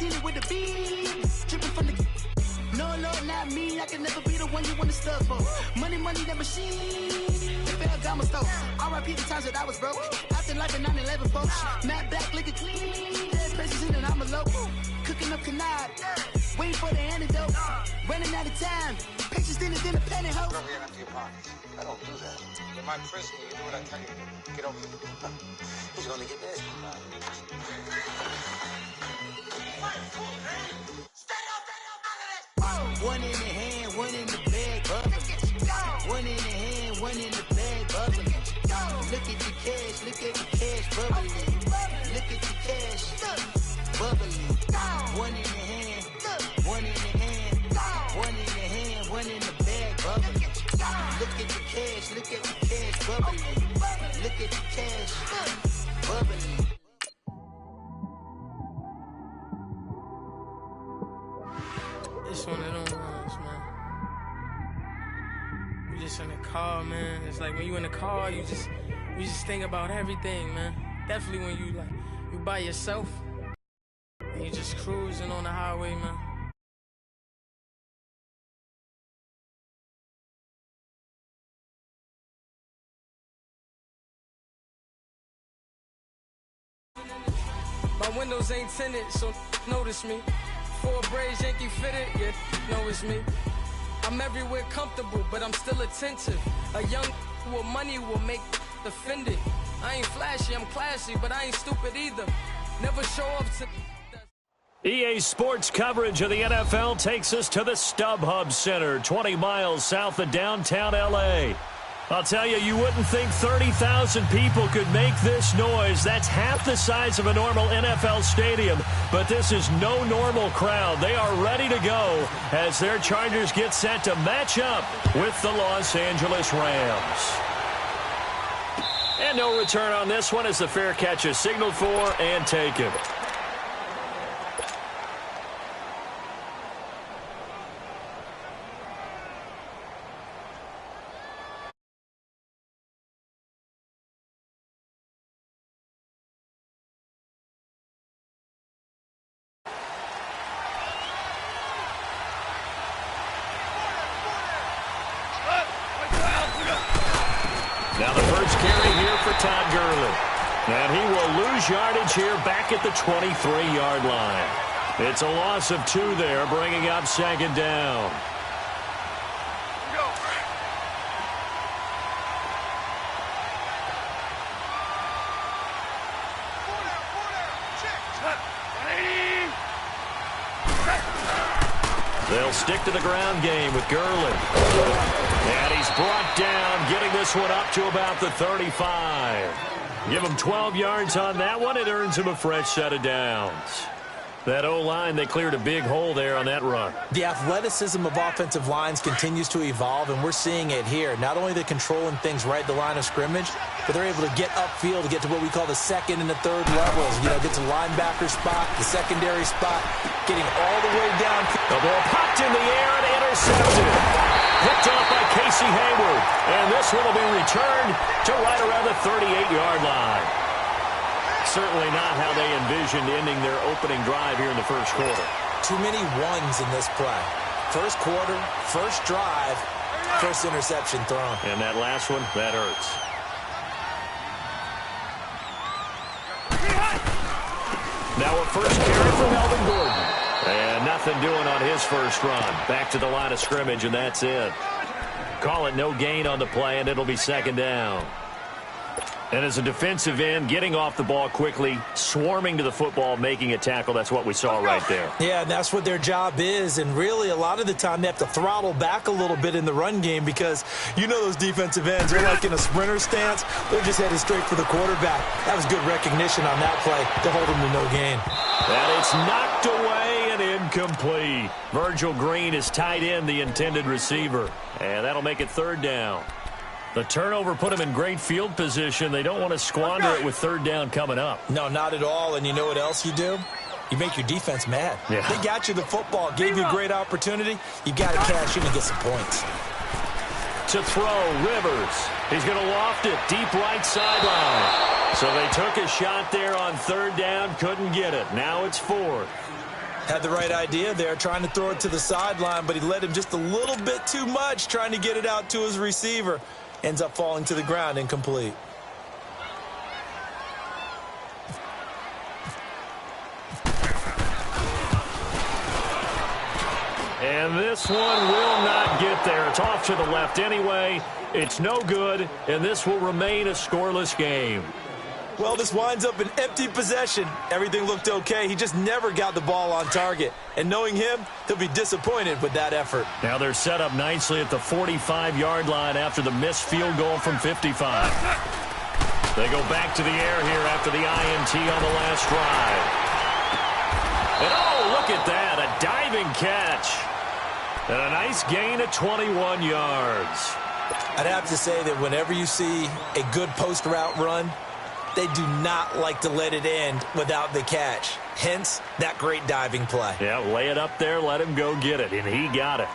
seen it with the beat. Dripping from the... No, Lord, not me. I can never be the one you want to stuff for. Money, that machine. They fell down my stove. R.I.P. the times that I was broke. After life in 9/11, folks. Matte back, liquor clean. Dead presses in and I'm a local. Cooking up canard. Waiting for the antidote. Running out of time. Pictures in the penny hoe. Go here after your parties. I don't do that. In my prison, you do what I tell you to do. Get over here. He's gonna get this. One in the hand, one in the bag, bubbling. One in the hand, one in the bag, bubbling. Look at the cash, bubbling. Look at the cash, bubbling. One in the hand, one in the hand, one in the hand, one in the bag, bubbling. Look at the cash, bubbling. Look at the cash, bubbling. It's one of them ones, man. You just in the car, man. It's like when you in the car, you just think about everything, man. Definitely when you by yourself and you just cruising on the highway, man. My windows ain't tinted, so notice me. 4 braids, Yankee fitted, yeah, know it's me. I'm everywhere comfortable, but I'm still attentive. A young with money will make offended. I ain't flashy, I'm classy, but I ain't stupid either. Never show up to... EA Sports coverage of the NFL takes us to the StubHub Center, 20 miles south of downtown L.A. I'll tell you, you wouldn't think 30,000 people could make this noise. That's half the size of a normal NFL stadium. But this is no normal crowd. They are ready to go as their Chargers get set to match up with the Los Angeles Rams. And no return on this one as the fair catch is signaled for and taken. Now the first carry here for Todd Gurley. And he will lose yardage here back at the 23-yard line. It's a loss of 2 there, bringing up second down. They'll stick to the ground game with Gurley. And he's brought down, getting this one up to about the 35. Give him 12 yards on that one. It earns him a fresh set of downs. That O-line, they cleared a big hole there on that run. The athleticism of offensive lines continues to evolve, and we're seeing it here. Not only they're controlling things right at the line of scrimmage, but they're able to get upfield to get to what we call the second and the third levels. You know, get to linebacker spot, the secondary spot, getting all the way down. The ball popped in the air and intercepted. Picked off by Casey Hayward. And this one will be returned to right around the 38-yard line. Certainly not how they envisioned ending their opening drive here in the first quarter. Too many ones in this play. First quarter, first drive, first interception thrown. And that last one, that hurts. Now a first carry for Melvin Gordon. And nothing doing on his first run. Back to the line of scrimmage, and that's it. Call it no gain on the play, and it'll be second down. And as a defensive end, getting off the ball quickly, swarming to the football, making a tackle, that's what we saw right there. Yeah, and that's what their job is. And really, a lot of the time, they have to throttle back a little bit in the run game because you know those defensive ends, they're like in a sprinter stance. They're just headed straight for the quarterback. That was good recognition on that play to hold them to no gain. And it's knocked away and incomplete. Virgil Green is tight end, the intended receiver. And that'll make it third down. The turnover put them in great field position. They don't want to squander it with third down coming up. No, not at all. And you know what else you do? You make your defense mad. Yeah. They got you the football, gave you a great opportunity. You got to cash in and get some points. To throw, Rivers. He's going to loft it deep right sideline. So they took a shot there on third down, couldn't get it. Now it's fourth. Had the right idea there, trying to throw it to the sideline, but he led him just a little bit too much, trying to get it out to his receiver. Ends up falling to the ground, incomplete. And this one will not get there. It's off to the left anyway. It's no good, and this will remain a scoreless game. Well, this winds up an empty possession. Everything looked okay. He just never got the ball on target. And knowing him, he'll be disappointed with that effort. Now they're set up nicely at the 45-yard line after the missed field goal from 55. They go back to the air here after the INT on the last drive. And oh, look at that, a diving catch. And a nice gain of 21 yards. I'd have to say that whenever you see a good post route run, they do not like to let it end without the catch. Hence, that great diving play. Yeah, lay it up there, let him go get it, and he got it.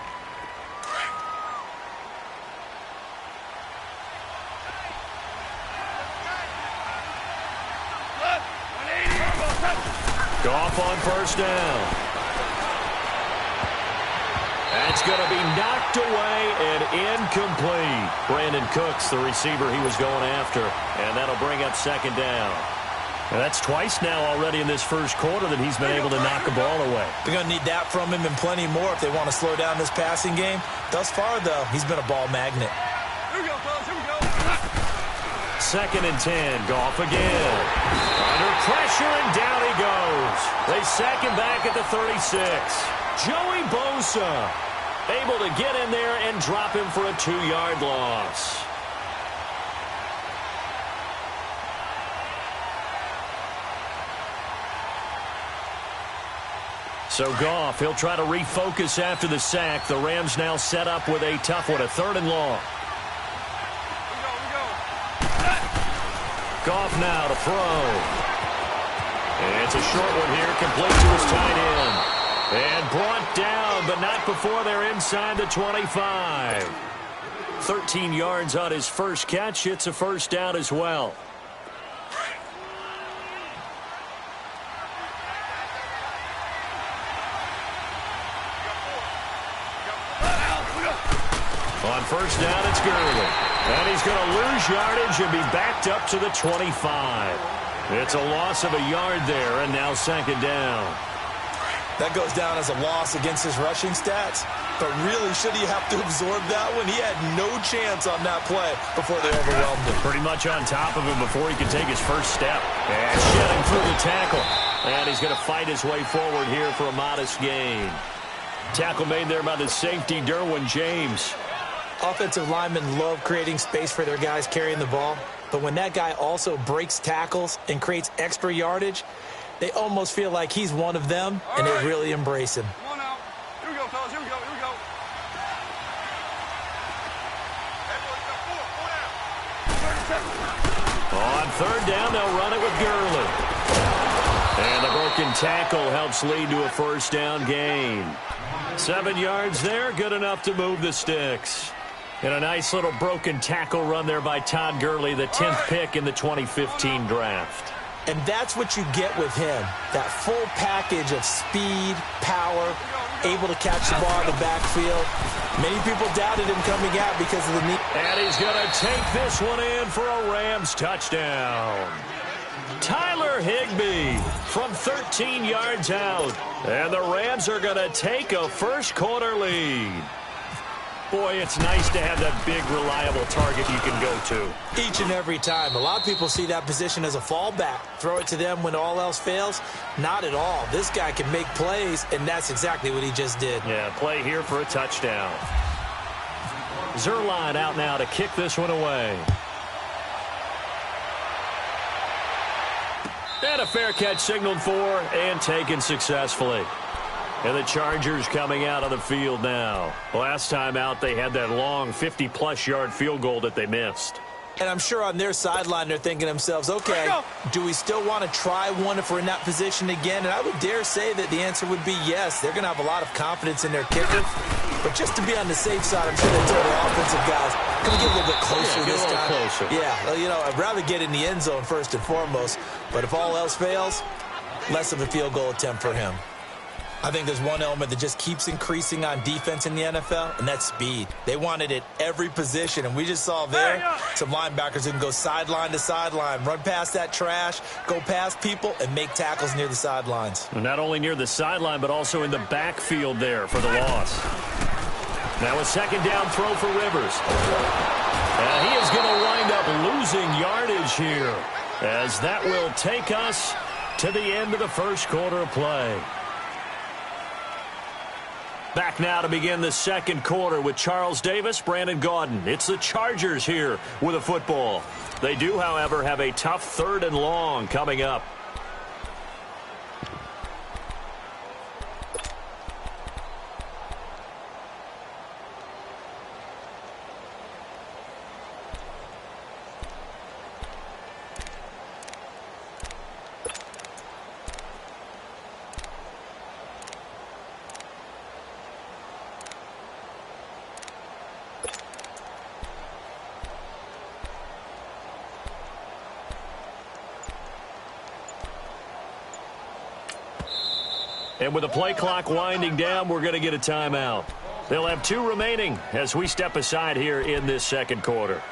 Goff on first down. That's going to be knocked away and incomplete. Brandon Cooks, the receiver he was going after, and that'll bring up second down. And that's twice now already in this first quarter that he's been able to knock a ball away. They're going to need that from him and plenty more if they want to slow down this passing game. Thus far, though, he's been a ball magnet. Here we go, fellas. Here we go. Second and 10. Goff again. Under pressure, and down he goes. They sack him back at the 36. Joey Bosa able to get in there and drop him for a 2-yard loss. So Goff, he'll try to refocus after the sack. The Rams now set up with a tough one, a 3rd and long. Goff now to throw. And it's a short one here, complete to his tight end. And brought down, but not before they're inside the 25. 13 yards on his first catch. It's a first down as well. On first down, it's Gurley. And he's going to lose yardage and be backed up to the 25. It's a loss of a yard there, and now second down. That goes down as a loss against his rushing stats. But really, should he have to absorb that one? He had no chance on that play before they overwhelmed him. Pretty much on top of him before he could take his first step. And shedding through the tackle. And he's going to fight his way forward here for a modest gain. Tackle made there by the safety, Derwin James. Offensive linemen love creating space for their guys carrying the ball. But when that guy also breaks tackles and creates extra yardage, they almost feel like he's one of them, and they really embrace him. Come on now. Here we go, fellas. Here we go. Here we go. On third down, they'll run it with Gurley. And the broken tackle helps lead to a first down gain. 7 yards there, good enough to move the sticks. And a nice little broken tackle run there by Todd Gurley, the 10th pick in the 2015 draft. And that's what you get with him, that full package of speed, power, able to catch the ball in the backfield. Many people doubted him coming out because of the knee. And he's going to take this one in for a Rams touchdown. Tyler Higbee from 13 yards out. And the Rams are going to take a first quarter lead. Boy, it's nice to have that big, reliable target you can go to. Each and every time. A lot of people see that position as a fallback. Throw it to them when all else fails. Not at all. This guy can make plays, and that's exactly what he just did. Yeah, play here for a touchdown. Zuerlein out now to kick this one away. And a fair catch signaled for and taken successfully. And the Chargers coming out of the field now. Last time out, they had that long 50-plus yard field goal that they missed. And I'm sure on their sideline, they're thinking to themselves, okay, do we still want to try one if we're in that position again? And I would dare say that the answer would be yes. They're going to have a lot of confidence in their kicker. But just to be on the safe side, I'm sure they told their offensive guys, can we get a little bit closer this time? Closer. Yeah, well, you know, I'd rather get in the end zone first and foremost. But if all else fails, less of a field goal attempt for him. I think there's one element that just keeps increasing on defense in the NFL, and that's speed. They want it at every position, and we just saw there some linebackers who can go sideline to sideline, run past that trash, go past people, and make tackles near the sidelines. Not only near the sideline, but also in the backfield there for the loss. Now a second down throw for Rivers. And he is going to wind up losing yardage here, as that will take us to the end of the first quarter of play. Back now to begin the second quarter with Charles Davis, Brandon Gaudin. It's the Chargers here with a football. They do, however, have a tough 3rd and long coming up. And with the play clock winding down, we're going to get a timeout. They'll have 2 remaining as we step aside here in this second quarter.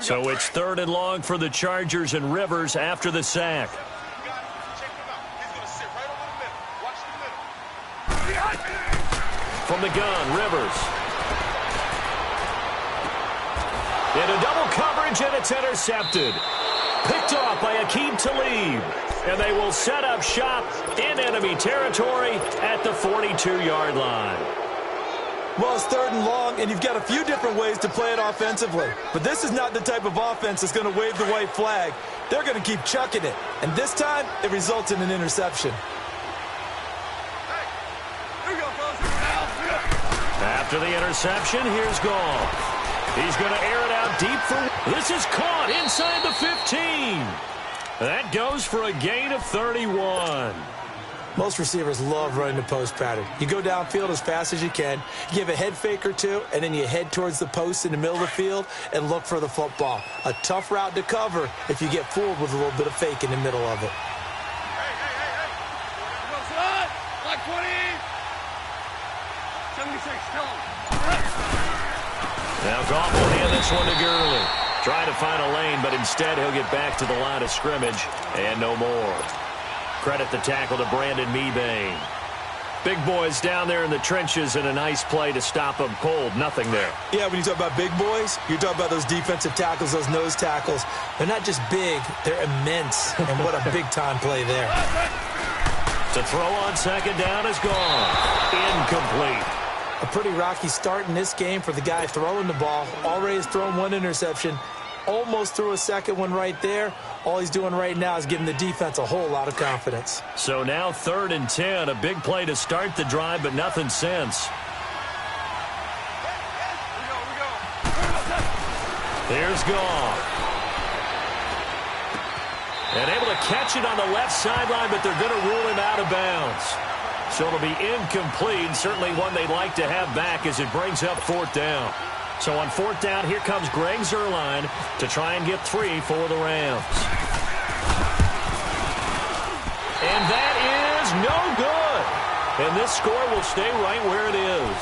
So it's 3rd and long for the Chargers and Rivers after the sack. From the gun, Rivers. Into double coverage, and it's intercepted. Picked off by Aqib Talib. And they will set up shop in enemy territory at the 42-yard line. Well, it's 3rd and long, and you've got a few different ways to play it offensively. But this is not the type of offense that's going to wave the white flag. They're going to keep chucking it. And this time, it results in an interception. After the interception, here's Goff. He's going to air it out deep for... This is caught inside the 15. That goes for a gain of 31. Most receivers love running the post pattern. You go downfield as fast as you can, you give a head fake or two, and then you head towards the post in the middle of the field and look for the football. A tough route to cover if you get fooled with a little bit of fake in the middle of it. Like 20. 76, tell him. Now Goff will hand this one to Gurley. Trying to find a lane, but instead he'll get back to the line of scrimmage and no more. Credit the tackle to Brandon Mebane. Big boys down there in the trenches, and a nice play to stop them cold. Nothing there. Yeah, when you talk about big boys, you're talking about those defensive tackles, those nose tackles. They're not just big, they're immense. And what a big-time play there. To throw on second down is gone. Incomplete. A pretty rocky start in this game for the guy throwing the ball. Already has thrown 1 interception. Almost threw a second one right there. All he's doing right now is giving the defense a whole lot of confidence. So now 3rd and 10. A big play to start the drive, but nothing since. Here's Goff. And able to catch it on the left sideline, but they're going to rule him out of bounds. So it'll be incomplete. Certainly one they'd like to have back as it brings up 4th down. So on 4th down, here comes Greg Zuerlein to try and get 3 for the Rams. And that is no good. And this score will stay right where it is.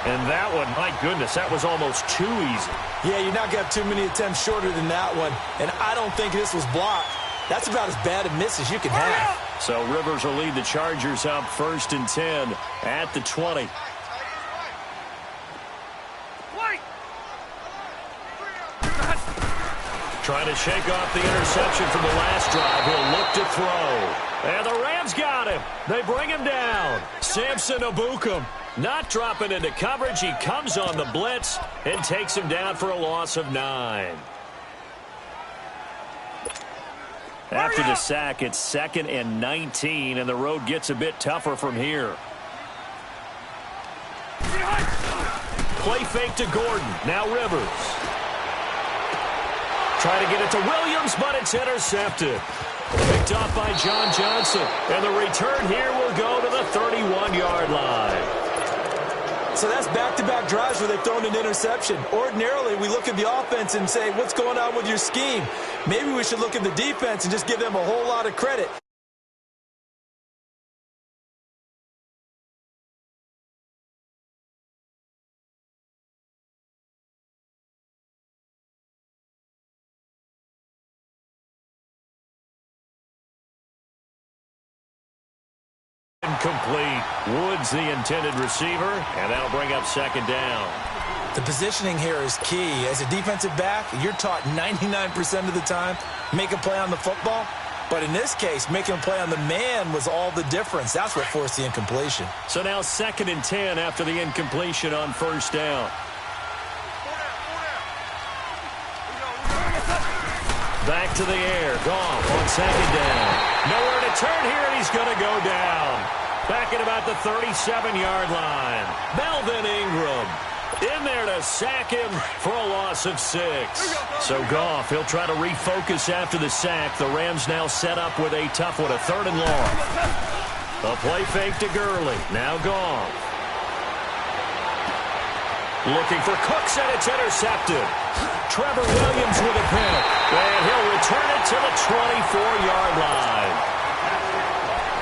And that one, my goodness, that was almost too easy. Yeah, you're not going to have too many attempts shorter than that one. And I don't think this was blocked. That's about as bad a miss as you can have. So Rivers will lead the Chargers up 1st and 10 at the 20. Trying to shake off the interception from the last drive. He'll look to throw. And the Rams got him. They bring him down. Samson Ebukam not dropping into coverage. He comes on the blitz and takes him down for a loss of 9. After the sack, it's 2nd and 19, and the road gets a bit tougher from here. Play fake to Gordon. Now Rivers. Try to get it to Williams, but it's intercepted. Picked off by John Johnson. And the return here will go to the 31-yard line. So that's back-to-back drives where they've thrown an interception. Ordinarily, we look at the offense and say, what's going on with your scheme? Maybe we should look at the defense and just give them a whole lot of credit. incomplete. Woods the intended receiver, and that'll bring up second down. The positioning here is key. As a defensive back, you're taught 99% of the time, make a play on the football. But in this case, making a play on the man was all the difference. That's what forced the incompletion. So now 2nd and 10 after the incompletion on first down. Back to the air. Goff on second down. Nowhere to turn here, and he's going to go down. Back at about the 37-yard line. Melvin Ingram in there to sack him for a loss of 6. So Goff, he'll try to refocus after the sack. The Rams now set up with a tough one, a 3rd and long. A play fake to Gurley. Now Goff. Looking for Cooks, and it's intercepted. Trevor Williams with a pick. And he'll return it to the 24-yard line.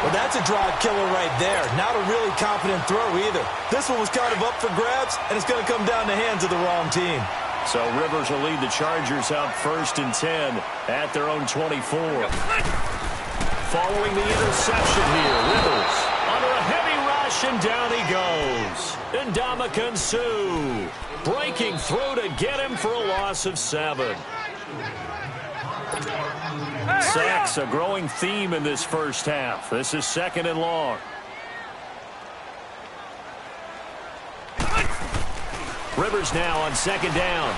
Well, that's a drive killer right there. Not a really confident throw either. This one was kind of up for grabs, and it's going to come down the hands of the wrong team. So Rivers will lead the Chargers out 1st and 10 at their own 24. Following the interception here, Rivers under a heavy rush, and down he goes. Ndamukong Suh breaking through to get him for a loss of 7. Sacks, a growing theme in this first half. This is 2nd and long. Rivers now on 2nd down.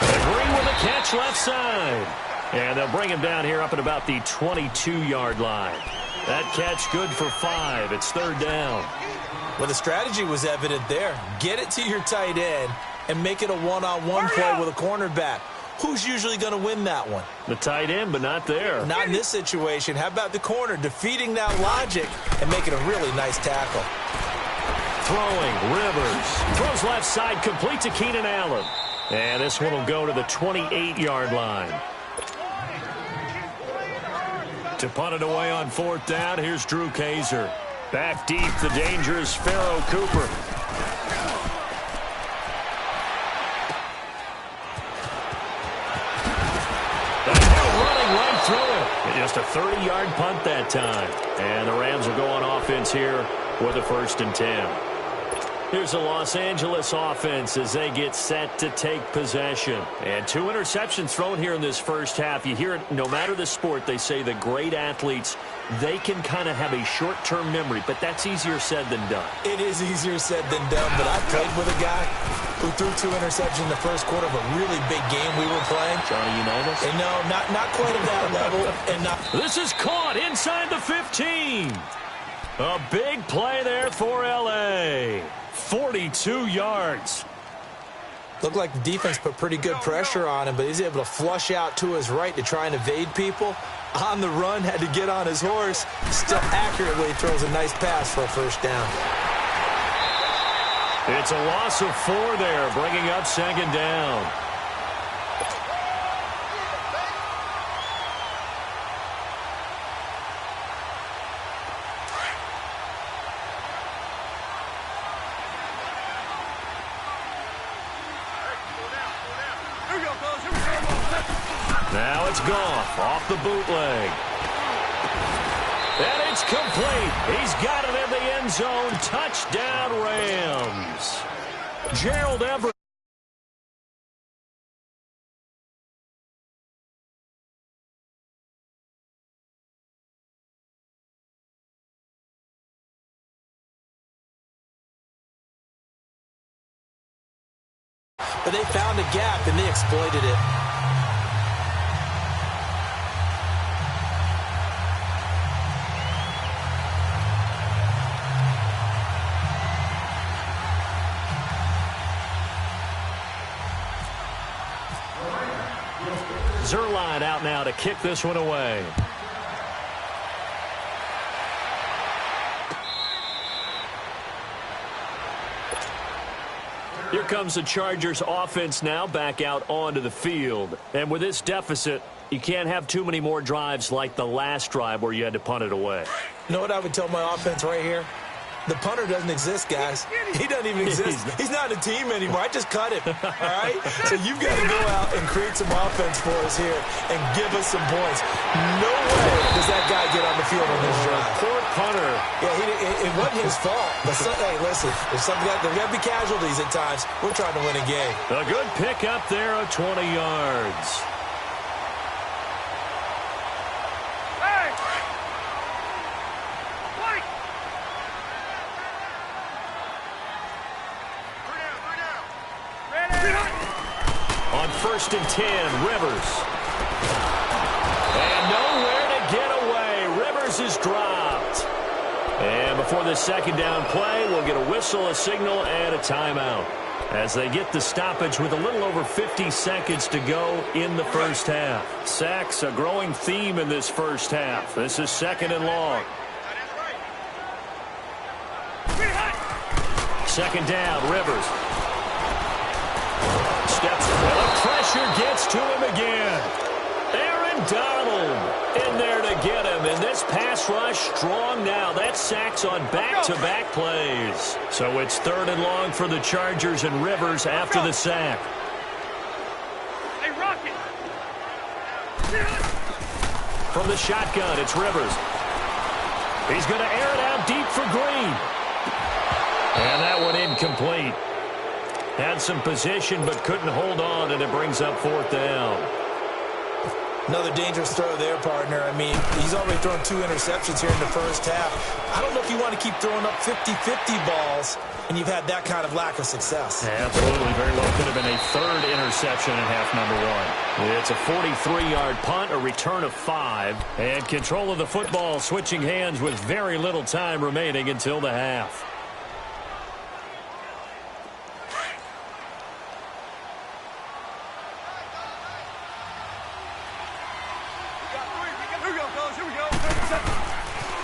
Green with a catch left side. And they'll bring him down here up at about the 22-yard line. That catch good for 5. It's 3rd down. Well, the strategy was evident there. Get it to your tight end and make it a one-on-one play with a cornerback. Who's usually going to win that one? The tight end, but not there. Not in this situation. How about the corner defeating that logic and making a really nice tackle? Throwing, Rivers. Throws left side, complete to Keenan Allen. And this one will go to the 28-yard line. To punt it away on 4th down, here's Drew Kaiser. Back deep, the dangerous Pharaoh Cooper. Running right through it. Just a 30-yard punt that time. And the Rams will go on offense here with a 1st and 10. Here's the Los Angeles offense as they get set to take possession. And 2 interceptions thrown here in this first half. You hear it, no matter the sport, they say the great athletes, they can kind of have a short-term memory, but that's easier said than done. It is easier said than done, but I played with a guy who threw 2 interceptions in the first quarter of a really big game we were playing. Johnny Unitas? And no, not quite at that level. And not. This is caught inside the 15. A big play there for L.A. 42 yards. Looked like the defense put pretty good pressure on him, but he's able to flush out to his right to try and evade people. On the run, had to get on his horse. Still accurately throws a nice pass for a 1st down. It's a loss of 4 there, bringing up 2nd down. Now it's Goff off the bootleg. And it's complete. He's got it in the end zone. Touchdown, Rams. Gerald Everett. But they found a gap, and they exploited it. Zuerlein out now to kick this one away. Here comes the Chargers offense now back out onto the field. And with this deficit, you can't have too many more drives like the last drive where you had to punt it away. You know what I would tell my offense right here? The punter doesn't exist, guys. He doesn't even exist. He's not a team anymore. I just cut him, all right? So you've got to go out and create some offense for us here and give us some points. No way does that guy get on the field on this drive. Poor punter Yeah, it wasn't his fault. But hey, listen, there's got to be casualties at times. We're trying to win a game. A good pick up there of 20 yards. On 1st and 10, Rivers. And nowhere to get away. Rivers is dropped. And before the second down play, we'll get a whistle, a signal, and a timeout as they get the stoppage with a little over 50 seconds to go in the first half. Sacks, a growing theme in this first half. This is 2nd and long. 2nd down, Rivers. Steps, and the pressure gets to him again. Aaron Donald in there to get him. And this pass rush strong now. That's sacks on back-to-back plays. So it's 3rd and long for the Chargers and Rivers after the sack. Hey, Rocket! From the shotgun, it's Rivers. He's going to air it out deep for Green. And that one incomplete. Had some position but couldn't hold on, and it brings up 4th down. Another dangerous throw there, partner. I mean, he's already thrown 2 interceptions here in the first half. I don't know if you want to keep throwing up 50-50 balls, and you've had that kind of lack of success. Absolutely. Very well could have been a 3rd interception in half number 1. It's a 43-yard punt, a return of 5, and control of the football switching hands with very little time remaining until the half.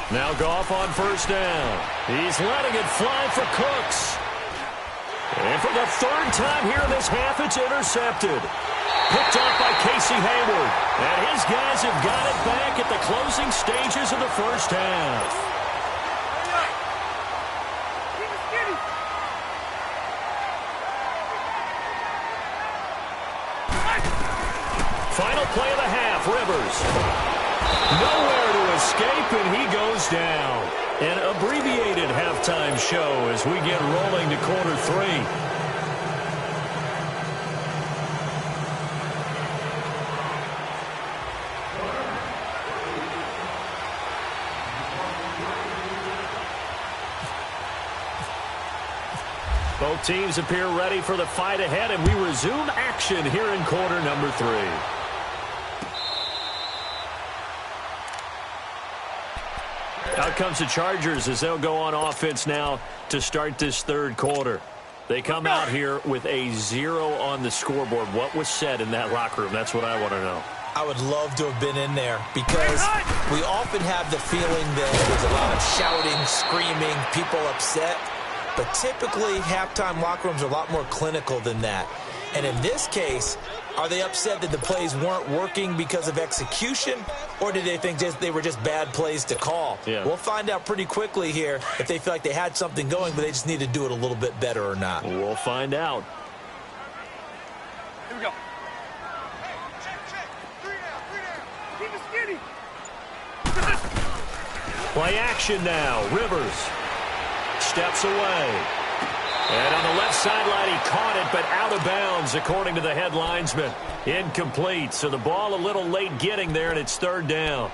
Now Goff on 1st down. He's letting it fly for Cooks. And for the 3rd time here in this half, it's intercepted. Picked off by Casey Hayward. And his guys have got it back at the closing stages of the first half. Final play of the half, Rivers. Nowhere to escape, and he goes down. An abbreviated halftime show as we get rolling to quarter 3. Both teams appear ready for the fight ahead, and we resume action here in quarter number 3. Out comes the Chargers as they'll go on offense now to start this 3rd quarter. They come out here with a 0 on the scoreboard. What was said in that locker room? That's what I want to know. I would love to have been in there because we often have the feeling that there's a lot of shouting, screaming, people upset. But typically, halftime locker rooms are a lot more clinical than that. And in this case, are they upset that the plays weren't working because of execution, or did they think they were just bad plays to call? Yeah. We'll find out pretty quickly here if they feel like they had something going, but they just need to do it a little bit better or not. We'll find out. Here we go. Keep it skinny. Play action now. Rivers steps away. And on the left sideline, he caught it, but out of bounds, according to the head linesman. Incomplete, so the ball a little late getting there, and it's 3rd down.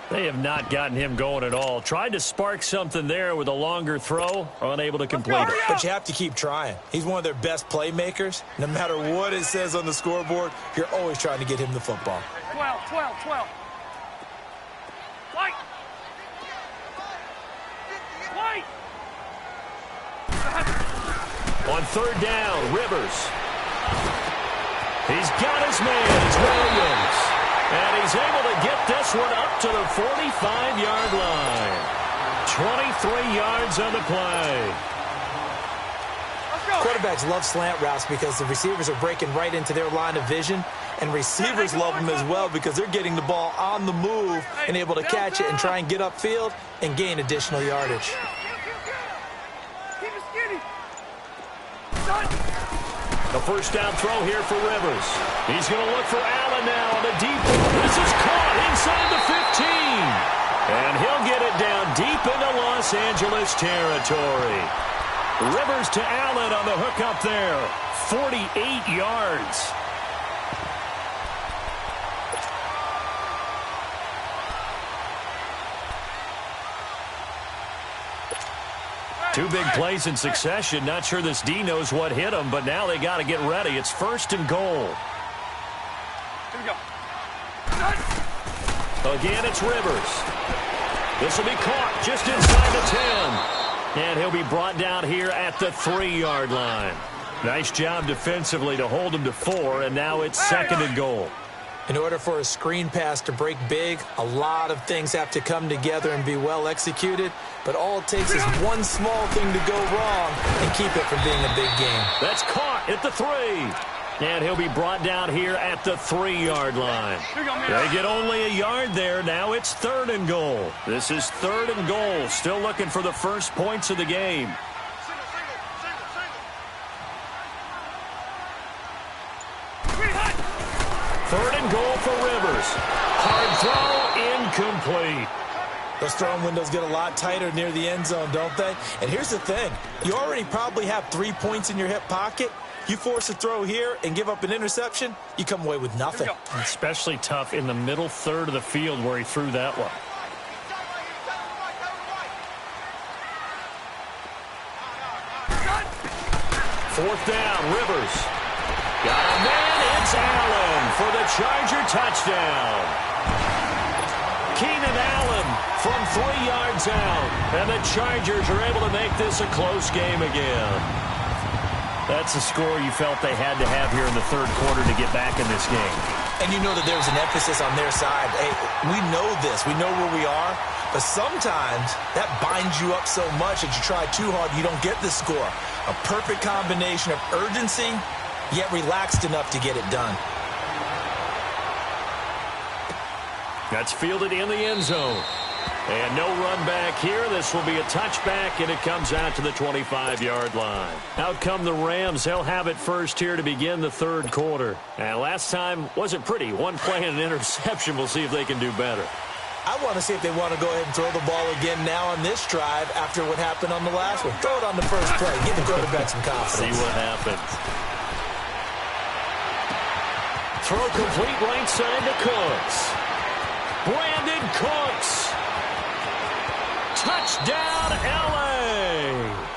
They have not gotten him going at all. Tried to spark something there with a longer throw, unable to complete it. But you have to keep trying. He's one of their best playmakers. No matter what it says on the scoreboard, you're always trying to get him the football. 12. White. On 3rd down, Rivers. He's got his man. It's Williams. And he's able to get this one up to the 45-yard line. 23 yards on the play. Quarterbacks love slant routes because the receivers are breaking right into their line of vision, and receivers love them as well because they're getting the ball on the move and able to catch it and try and get upfield and gain additional yardage. The 1st down throw here for Rivers. He's going to look for Allen now on the deep. This is caught inside the 15. And he'll get it down deep into line Los Angeles territory. Rivers to Allen on the hook up there. 48 yards. Two big plays in succession. Not sure this D knows what hit him, but now they got to get ready. It's 1st and goal. Here we go. Again, it's Rivers. This will be caught just inside the 10. And he'll be brought down here at the 3-yard line. Nice job defensively to hold him to 4, and now it's 2nd and goal. In order for a screen pass to break big, a lot of things have to come together and be well executed. But all it takes is one small thing to go wrong and keep it from being a big game. That's caught at the 3. And he'll be brought down here at the 3-yard line. They get only a yard there. Now it's 3rd and goal. This is 3rd and goal. Still looking for the first points of the game. Third and goal for Rivers. Hard throw, incomplete. Those throwing windows get a lot tighter near the end zone, don't they? And here's the thing. You already probably have 3 points in your hip pocket. You force a throw here and give up an interception, you come away with nothing. Especially tough in the middle third of the field where he threw that one. Fourth down, Rivers. Got a man, it's Allen for the Charger touchdown. Keenan Allen from 3 yards out. And the Chargers are able to make this a close game again. That's a score you felt they had to have here in the third quarter to get back in this game. And you know that there's an emphasis on their side. Hey, we know this. We know where we are. But sometimes that binds you up so much that you try too hard, you don't get the score. A perfect combination of urgency, yet relaxed enough to get it done. That's fielded in the end zone. And no run back here. This will be a touchback, and it comes out to the 25-yard line. Out come the Rams. They'll have it first here to begin the third quarter. And last time wasn't pretty. One play and an interception. We'll see if they can do better. I want to see if they want to go ahead and throw the ball again now on this drive after what happened on the last one. Throw it on the first play. Give the quarterback some confidence. See what happens. Throw complete right side to Cooks. Brandon Cooks. Touchdown, L.A.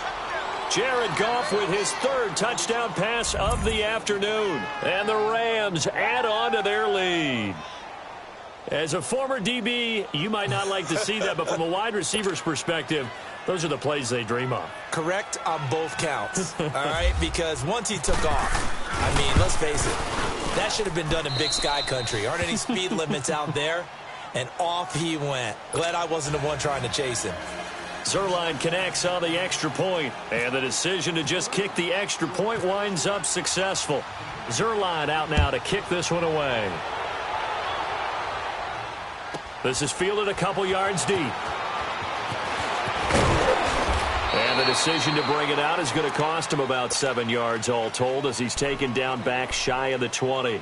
Jared Goff with his third touchdown pass of the afternoon. And the Rams add on to their lead. As a former DB, you might not like to see that, but from a wide receiver's perspective, those are the plays they dream of. Correct on both counts, all right? Because once he took off, I mean, let's face it, that should have been done in Big Sky Country. Aren't any speed limits out there? And off he went. Glad I wasn't the one trying to chase him. Zuerlein connects on the extra point, and the decision to just kick the extra point winds up successful. Zuerlein out now to kick this one away. This is fielded a couple yards deep. And the decision to bring it out is going to cost him about 7 yards all told as he's taken down back shy of the 20.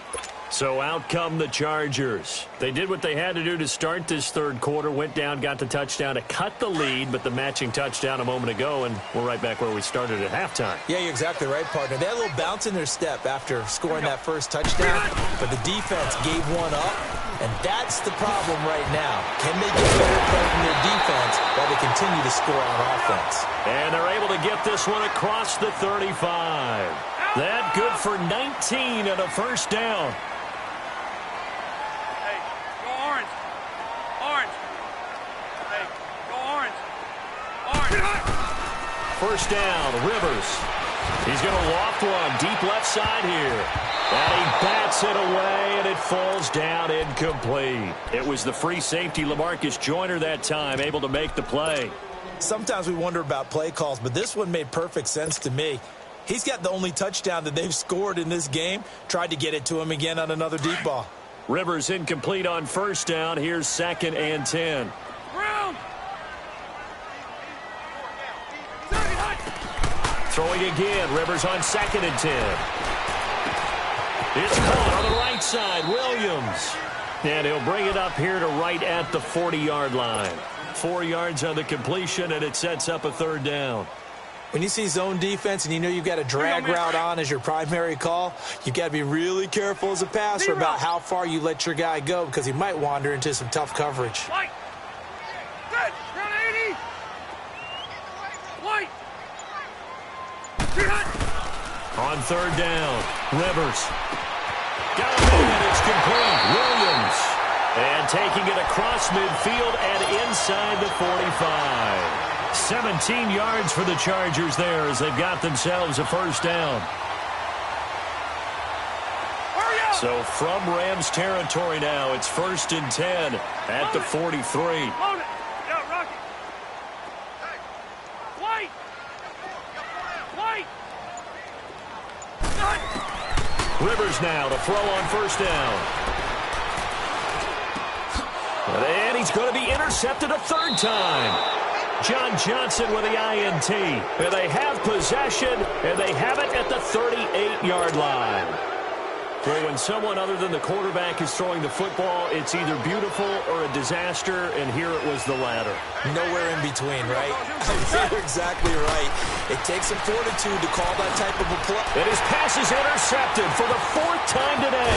So out come the Chargers. They did what they had to do to start this third quarter, went down, got the touchdown to cut the lead, but the matching touchdown a moment ago, and we're right back where we started at halftime. Yeah, you're exactly right, partner. They had a little bounce in their step after scoring that first touchdown, but the defense gave one up, and that's the problem right now. Can they get better play from their defense while they continue to score on offense? And they're able to get this one across the 35. That good for 19 and a first down. First down, Rivers. He's going to loft one deep left side here. And he bats it away, and it falls down incomplete. It was the free safety, LaMarcus Joyner, that time, able to make the play. Sometimes we wonder about play calls, but this one made perfect sense to me. He's got the only touchdown that they've scored in this game. Tried to get it to him again on another deep ball. Rivers incomplete on first down. Here's 2nd and 10. Throwing again, Rivers on 2nd and 10. It's caught on the right side, Williams. And he'll bring it up here to right at the 40-yard line. 4 yards on the completion, and it sets up a 3rd down. When you see zone defense and you know you've got a drag route on as your primary call, you've got to be really careful as a passer about how far you let your guy go because he might wander into some tough coverage. White. Good. Round 80. White. On 3rd down, Rivers. Got it, and it's complete. Williams. And taking it across midfield and inside the 45. 17 yards for the Chargers there as they've got themselves a 1st down. So from Rams territory now, it's 1st and 10 at the 43. Load it. Yeah, Rocky. White. White. Rivers now to throw on 1st down. And he's going to be intercepted a 3rd time. John Johnson with the INT. And they have possession, and they have it at the 38-yard line. Well, when someone other than the quarterback is throwing the football, it's either beautiful or a disaster, and here it was the latter. Nowhere in between, right? You're exactly right. It takes some fortitude to call that type of a play. And his pass is intercepted for the 4th time today.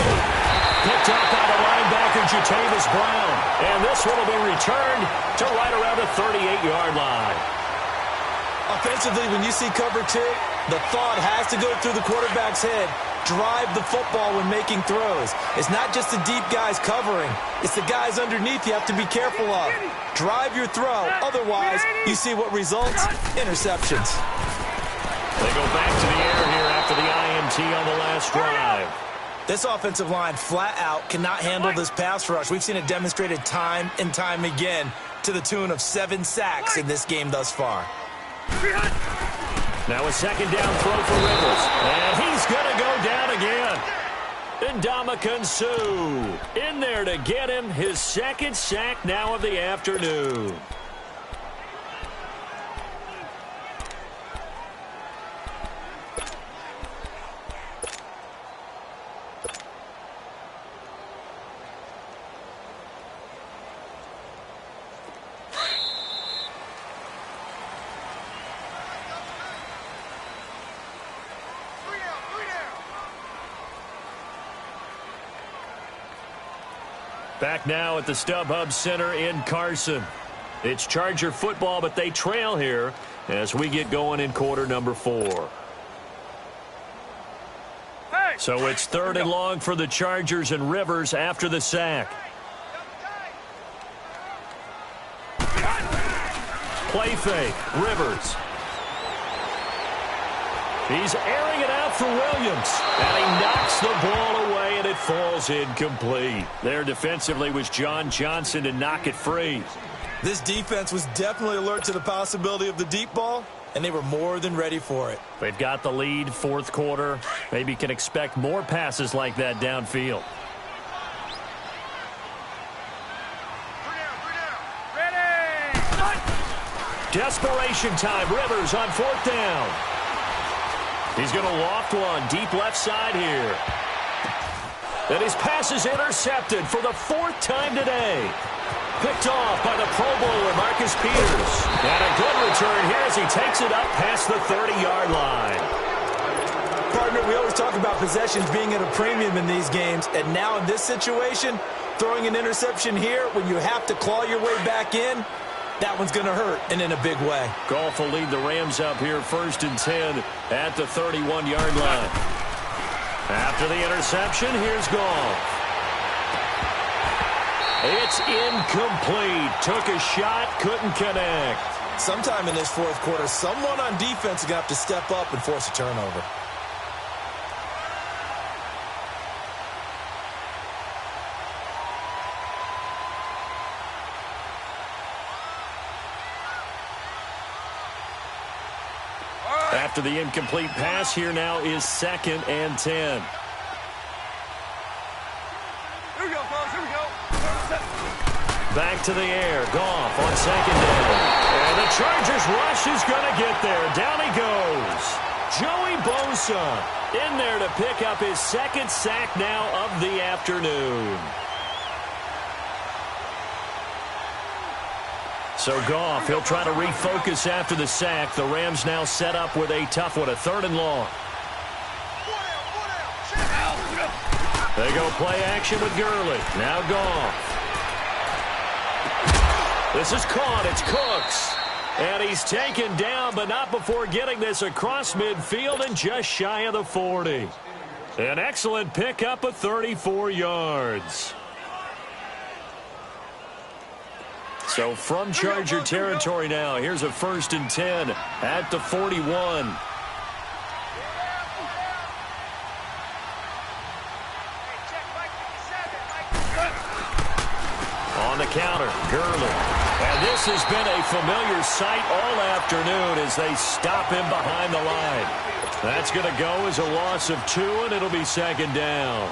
Picked up by the linebacker, Jatavis Brown. And this one will be returned to right around the 38-yard line. Offensively, when you see cover 2, the thought has to go through the quarterback's head. Drive the football when making throws. It's not just the deep guys covering. It's the guys underneath you have to be careful of. Drive your throw. Otherwise, you see what results? Interceptions. They go back to the air here after the INT on the last drive. This offensive line flat out cannot handle this pass rush. We've seen it demonstrated time and time again to the tune of 7 sacks in this game thus far. Now a 2nd down throw for Rivers. And he's going to go down again. Ndamukong Suh in there to get him his 2nd sack now of the afternoon. Back now at the StubHub Center in Carson. It's Charger football, but they trail here as we get going in quarter number 4. So it's 3rd and long for the Chargers and Rivers after the sack. Play fake, Rivers. He's airing it out for Williams. And he knocks the ball away, and it falls incomplete. There defensively was John Johnson to knock it free. This defense was definitely alert to the possibility of the deep ball, and they were more than ready for it. They've got the lead, 4th quarter. Maybe can expect more passes like that downfield. Desperation time. Rivers on 4th down. He's going to loft one deep left side here. And his pass is intercepted for the 4th time today. Picked off by the Pro Bowler, Marcus Peters. And a good return here as he takes it up past the 30-yard line. Partner, we always talk about possessions being at a premium in these games. And now in this situation, throwing an interception here when you have to claw your way back in, that one's going to hurt, and in a big way. Goff will lead the Rams up here 1st and 10 at the 31-yard line. After the interception, here's Goff. It's incomplete. Took a shot, couldn't connect. Sometime in this 4th quarter, someone on defense is going to have to step up and force a turnover. After the incomplete pass, here now is 2nd and 10. Here we go, fellas. Here we go. Back to the air. Goff on 2nd down. And the Chargers rush is going to get there. Down he goes. Joey Bosa in there to pick up his 2nd sack now of the afternoon. So Goff, he'll try to refocus after the sack. The Rams now set up with a tough one, a 3rd and long. They go play action with Gurley. Now Goff. This is caught. It's Cooks. And he's taken down, but not before getting this across midfield and just shy of the 40. An excellent pickup of 34 yards. So from Charger territory now, here's a 1st and 10 at the 41. On the counter, Gurley. And this has been a familiar sight all afternoon as they stop him behind the line. That's going to go as a loss of 2, and it'll be 2nd down.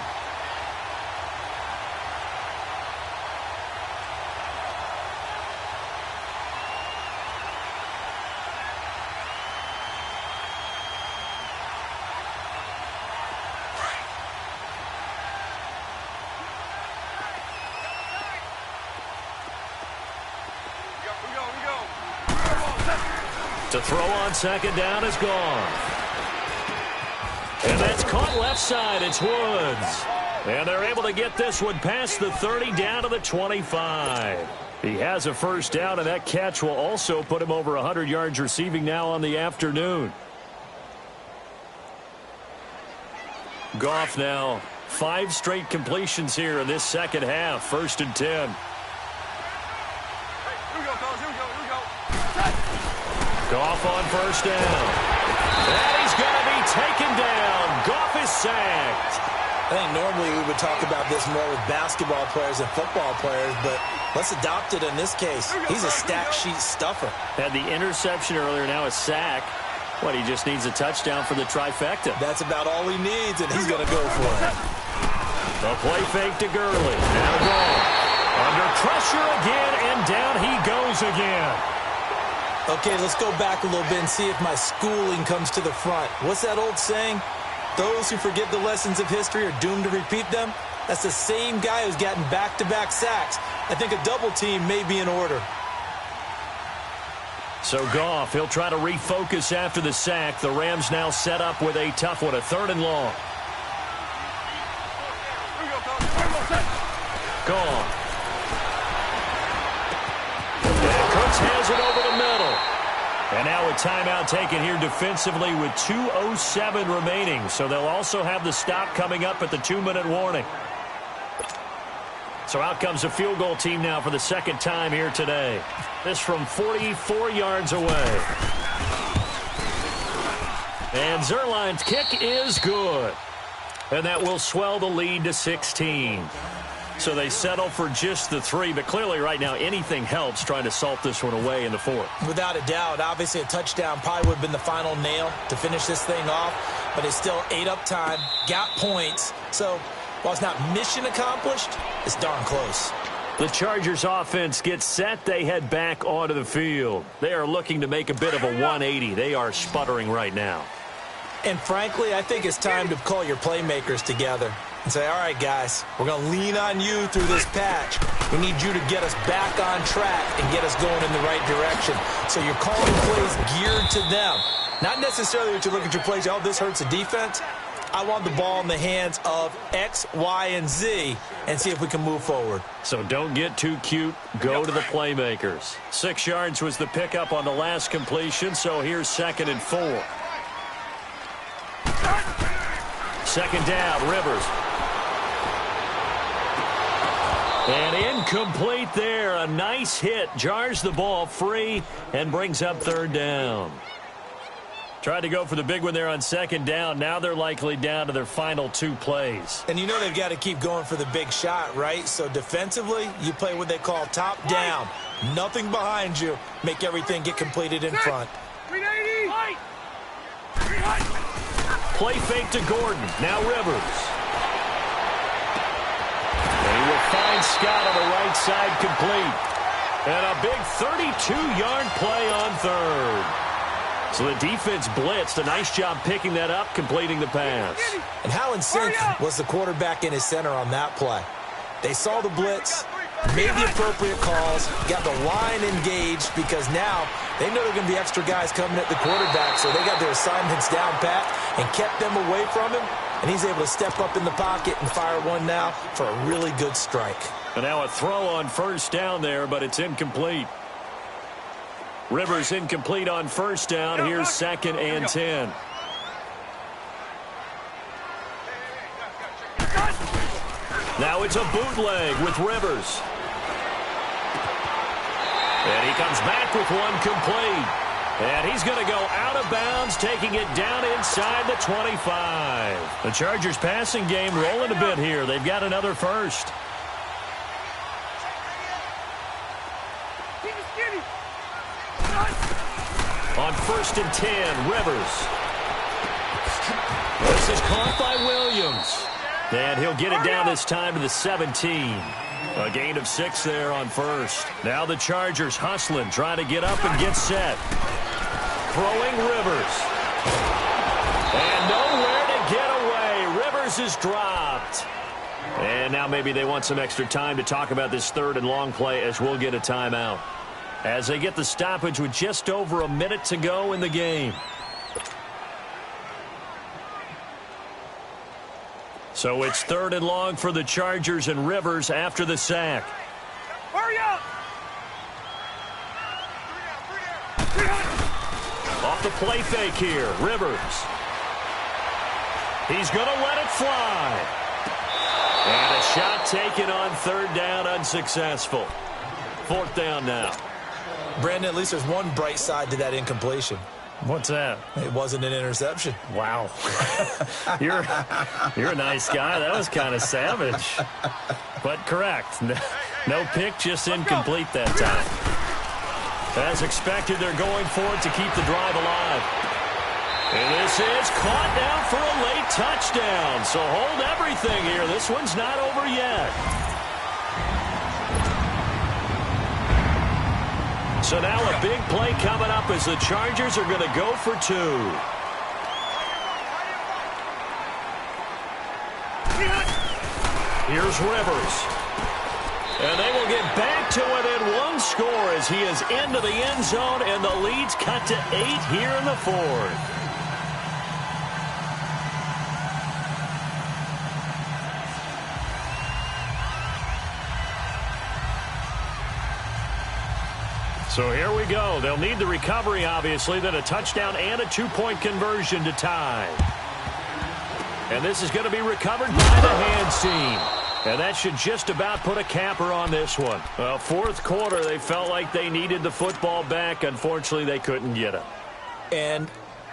To throw on 2nd down is gone. And that's caught left side. It's Woods. And they're able to get this one past the 30 down to the 25. He has a 1st down, and that catch will also put him over 100 yards receiving now on the afternoon. Goff now 5 straight completions here in this 2nd half. 1st and 10. Goff on 1st down. And he's going to be taken down. Goff is sacked. I think normally we would talk about this more with basketball players and football players, but let's adopt it in this case. He's a stat sheet stuffer. Had the interception earlier, now a sack. What, he just needs a touchdown for the trifecta. That's about all he needs, and he's going to go for it. The play fake to Gurley. Now Goff. Under pressure again, and down he goes again. Okay, let's go back a little bit and see if my schooling comes to the front. What's that old saying? Those who forget the lessons of history are doomed to repeat them. That's the same guy who's gotten back-to-back sacks. I think a double team may be in order. So Goff, he'll try to refocus after the sack. The Rams now set up with a tough one, a 3rd and long. Goff. Cooks has it over the middle. And now a timeout taken here defensively with 2:07 remaining. So they'll also have the stop coming up at the 2-minute warning. So out comes a field goal team now for the 2nd time here today. This from 44 yards away. And Zuerlein's kick is good. And that will swell the lead to 16. So they settle for just the 3, but clearly right now anything helps trying to salt this one away in the 4th. Without a doubt, obviously a touchdown probably would have been the final nail to finish this thing off, but it's still ate up time, got points. So while it's not mission accomplished, it's darn close. The Chargers offense gets set. They head back onto the field. They are looking to make a bit of a 180. They are sputtering right now. And frankly, I think it's time to call your playmakers together and say, all right, guys, we're going to lean on you through this patch. We need you to get us back on track and get us going in the right direction. So you're calling plays geared to them. Not necessarily that you look at your plays, oh, this hurts the defense. I want the ball in the hands of X, Y, and Z and see if we can move forward. So don't get too cute. Go to the playmakers. 6 yards was the pickup on the last completion, so here's 2nd and 4. 2nd down, Rivers. And incomplete there. A nice hit. Jars the ball free and brings up 3rd down. Tried to go for the big one there on 2nd down. Now they're likely down to their final 2 plays. And you know they've got to keep going for the big shot, right? So defensively, you play what they call top down. Nothing behind you. Make everything get completed in front. Play fake to Gordon. Now Rivers. And he will find Scott on the right side complete. And a big 32-yard play on 3rd. So the defense blitzed. A nice job picking that up, completing the pass. And how in sync was the quarterback and his center on that play? They saw the blitz, made the appropriate calls, got the line engaged, because now they know there are going to be extra guys coming at the quarterback, so they got their assignments down pat and kept them away from him, and he's able to step up in the pocket and fire one now for a really good strike. And now a throw on first down there, but it's incomplete. Rivers incomplete on first down. Here's 2nd and 10. Now it's a bootleg with Rivers. And he comes back with one complete. And he's going to go out of bounds, taking it down inside the 25. The Chargers passing game rolling a bit here. They've got another first. On 1st and 10, Rivers. This is caught by Williams. And he'll get it down this time to the 17. A gain of 6 there on first. Now the Chargers hustling, trying to get up and get set. Throwing Rivers. And nowhere to get away. Rivers is dropped. And now maybe they want some extra time to talk about this 3rd and long play, as we'll get a timeout. As they get the stoppage with just over a minute to go in the game. So it's 3rd and long for the Chargers, and Rivers after the sack. Hurry up! Off the play fake here, Rivers. He's going to let it fly. And a shot taken on 3rd down, unsuccessful. 4th down now. Brandon, at least there's one bright side to that incompletion. What's that? It wasn't an interception. Wow. You're a nice guy. That was kind of savage. But correct. No pick, just incomplete that time. As expected, they're going for it to keep the drive alive. And this is caught down for a late touchdown. So hold everything here. This one's not over yet. So now a big play coming up as the Chargers are going to go for 2. Here's Rivers. And they will get back to within 1 score as he is into the end zone, and the lead's cut to 8 here in the 4th. So here we go. They'll need the recovery, obviously, then a touchdown and a 2-point conversion to tie. And this is going to be recovered by the hands team. And that should just about put a capper on this one. Well, 4th quarter, they felt like they needed the football back. Unfortunately, they couldn't get it. And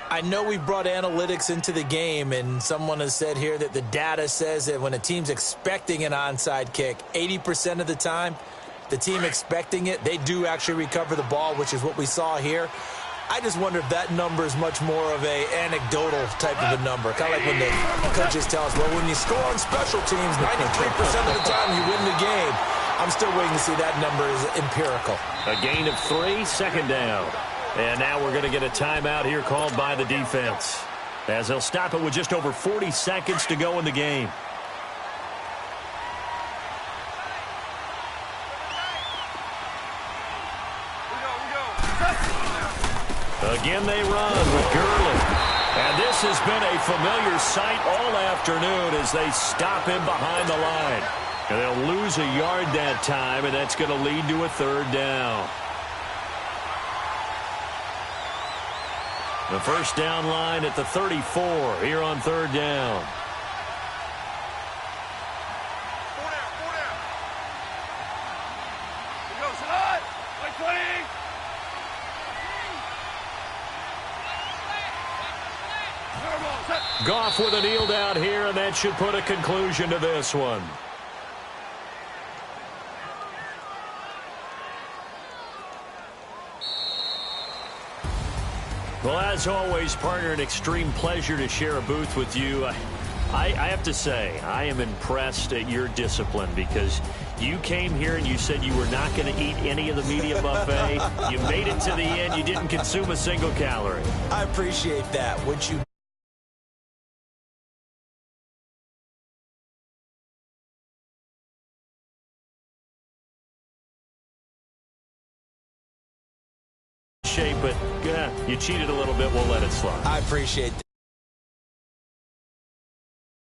I know we brought analytics into the game, and someone has said here that the data says that when a team's expecting an onside kick, 80% of the time, the team expecting it, they do actually recover the ball, which is what we saw here. I just wonder if that number is much more of a anecdotal type of a number. Kind of like when the coaches tell us, well, when you score on special teams, 93% of the time you win the game. I'm still waiting to see that number is empirical. A gain of 3, 2nd down. And now we're going to get a timeout here called by the defense, as they'll stop it with just over 40 seconds to go in the game. Again, they run with Gurley. And this has been a familiar sight all afternoon as they stop him behind the line. And they'll lose a yard that time, and that's going to lead to a 3rd down. The first down line at the 34 here on 3rd down. Goff with a kneel down here, and that should put a conclusion to this one. Well, as always, partner, an extreme pleasure to share a booth with you. I have to say, I am impressed at your discipline, because you came here and you said you were not going to eat any of the media buffet. You made it to the end. You didn't consume a single calorie. I appreciate that. Would you but you cheated a little bit. We'll let it slide. I appreciate that.